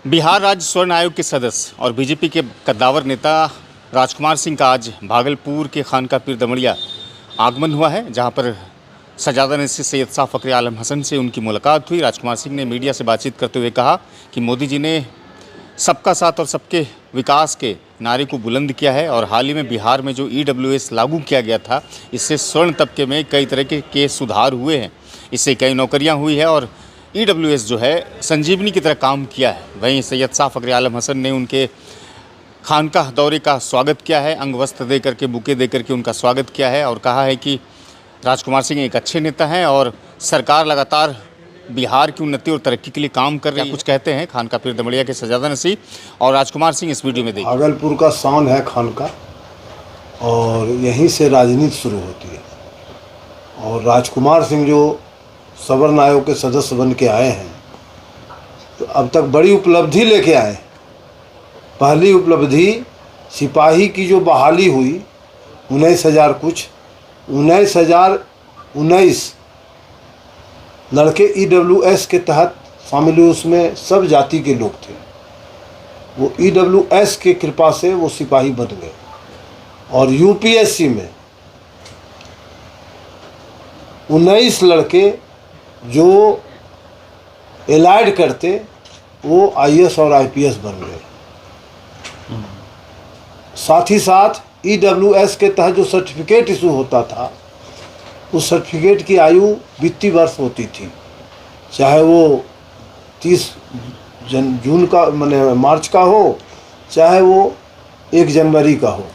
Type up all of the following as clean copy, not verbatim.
बिहार राज्य स्वर्ण आयोग के सदस्य और बीजेपी के कद्दावर नेता राजकुमार सिंह का आज भागलपुर के खानका पीर दमड़िया आगमन हुआ है, जहां पर सजादा नसीर सैयद शाह फ़खरे आलम हसन से उनकी मुलाकात हुई। राजकुमार सिंह ने मीडिया से बातचीत करते हुए कहा कि मोदी जी ने सबका साथ और सबके विकास के नारे को बुलंद किया है और हाल ही में बिहार में जो EWS लागू किया गया था, इससे स्वर्ण तबके में कई तरह के सुधार हुए हैं। इससे कई नौकरियां हुई है और EWS जो है संजीवनी की तरह काम किया है। वहीं सैयद शाह फ़खरे आलम हसन ने उनके खानकाह दौरे का स्वागत किया है, अंग वस्त्र दे करके, बुके दे करके उनका स्वागत किया है और कहा है कि राजकुमार सिंह एक अच्छे नेता हैं और सरकार लगातार बिहार की उन्नति और तरक्की के लिए काम कर रही है। कुछ कहते हैं खानका पीर दमड़िया के सजादा नसीर और राजकुमार सिंह, इस वीडियो में देखिए। भागलपुर का शान है खानका और यहीं से राजनीति शुरू होती है। और राजकुमार सिंह जो स्वर्ण आयोग के सदस्य बन के आए हैं, तो अब तक बड़ी उपलब्धि लेके आए। पहली उपलब्धि सिपाही की जो बहाली हुई 19,019 लड़के EWS के तहत शामिल हुए। उसमें सब जाति के लोग थे। वो EWS के कृपा से वो सिपाही बन गए। और UPSC में 19 लड़के जो एलाइड करते, वो IAS और IPS बन गए। साथ ही साथ EWS के तहत जो सर्टिफिकेट इशू होता था, उस सर्टिफिकेट की आयु वित्तीय वर्ष होती थी, चाहे वो 30 जून का मार्च का हो, चाहे वो 1 जनवरी का हो।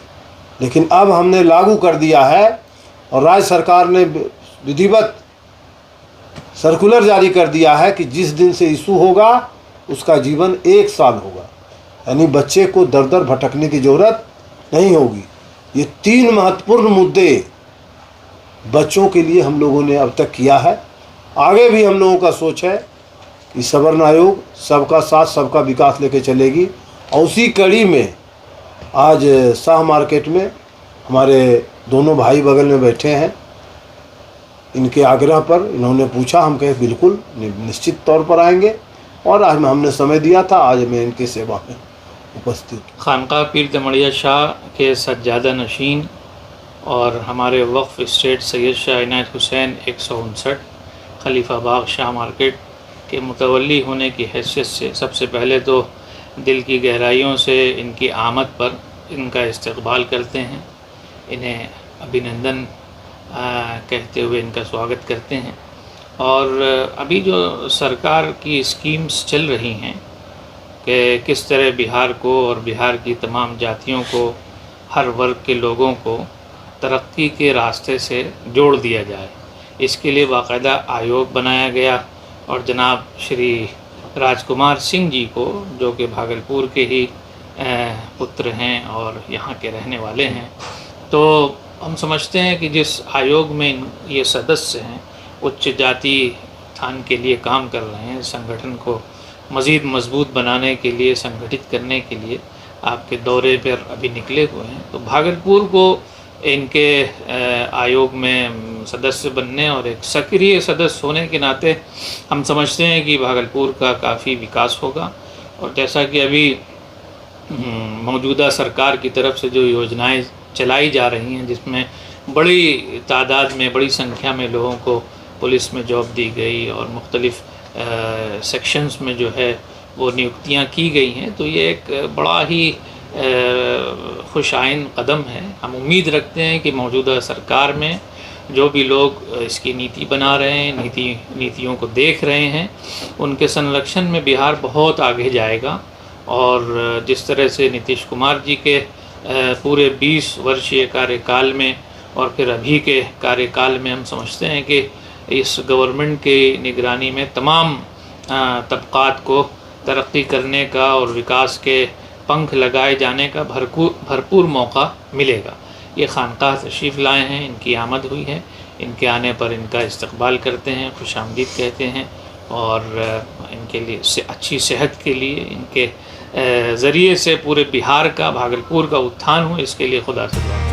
लेकिन अब हमने लागू कर दिया है और राज्य सरकार ने विधिवत सर्कुलर जारी कर दिया है कि जिस दिन से इशू होगा उसका जीवन 1 साल होगा। यानी बच्चे को दर दर भटकने की ज़रूरत नहीं होगी। ये 3 महत्वपूर्ण मुद्दे बच्चों के लिए हम लोगों ने अब तक किया है। आगे भी हम लोगों का सोच है कि स्वर्ण आयोग सबका साथ सबका विकास लेके चलेगी। और उसी कड़ी में आज शाह मार्केट में हमारे दोनों भाई बगल में बैठे हैं। इनके आग्रह पर इन्होंने पूछा, हम कहे बिल्कुल निश्चित तौर पर आएंगे और आज हमने समय दिया था, आज मैं इनकी सेवा में उपस्थित। खानका पीर दमड़िया शाह के सज्जादा नशीन और हमारे वक्फ स्टेट सैयद शाह इनायत हुसैन 159 खलीफा बाग शाह मार्केट के मुतवल्ली होने की हैसियत से सबसे पहले तो दिल की गहराइयों से इनकी आमद पर इनका इस्तकबाल करते हैं, इन्हें अभिनंदन कहते हुए इनका स्वागत करते हैं। और अभी जो सरकार की स्कीम्स चल रही हैं कि किस तरह बिहार को और बिहार की तमाम जातियों को, हर वर्ग के लोगों को तरक्की के रास्ते से जोड़ दिया जाए, इसके लिए बाकायदा आयोग बनाया गया। और जनाब श्री राजकुमार सिंह जी को, जो कि भागलपुर के ही पुत्र हैं और यहाँ के रहने वाले हैं, तो हम समझते हैं कि जिस आयोग में ये सदस्य हैं, उच्च जाति उत्थान के लिए काम कर रहे हैं, संगठन को मज़ीद मजबूत बनाने के लिए, संगठित करने के लिए आपके दौरे पर अभी निकले हुए हैं। तो भागलपुर को इनके आयोग में सदस्य बनने और एक सक्रिय सदस्य होने के नाते हम समझते हैं कि भागलपुर का काफ़ी विकास होगा। और जैसा कि अभी मौजूदा सरकार की तरफ से जो योजनाएं चलाई जा रही हैं, जिसमें बड़ी तादाद में, बड़ी संख्या में लोगों को पुलिस में जॉब दी गई और मुख्तलिफ़ सेक्शंस में जो है वो नियुक्तियां की गई हैं, तो ये एक बड़ा ही खुशाइन कदम है। हम उम्मीद रखते हैं कि मौजूदा सरकार में जो भी लोग इसकी नीति बना रहे हैं, नीतियों को देख रहे हैं, उनके संरक्षण में बिहार बहुत आगे जाएगा। और जिस तरह से नीतीश कुमार जी के पूरे 20 वर्षीय कार्यकाल में और फिर अभी के कार्यकाल में हम समझते हैं कि इस गवर्नमेंट की निगरानी में तमाम तबक़ात को तरक्की करने का और विकास के पंख लगाए जाने का भरपूर मौका मिलेगा। ये खानकाह तशरीफ़ लाए हैं, इनकी आमद हुई है, इनके आने पर इनका इस्तकबाल करते हैं, खुशामदीद कहते हैं और इनके लिए अच्छी सेहत के लिए, इनके ज़रिए से पूरे बिहार का, भागलपुर का उत्थान हो, इसके लिए खुदा से दुआ।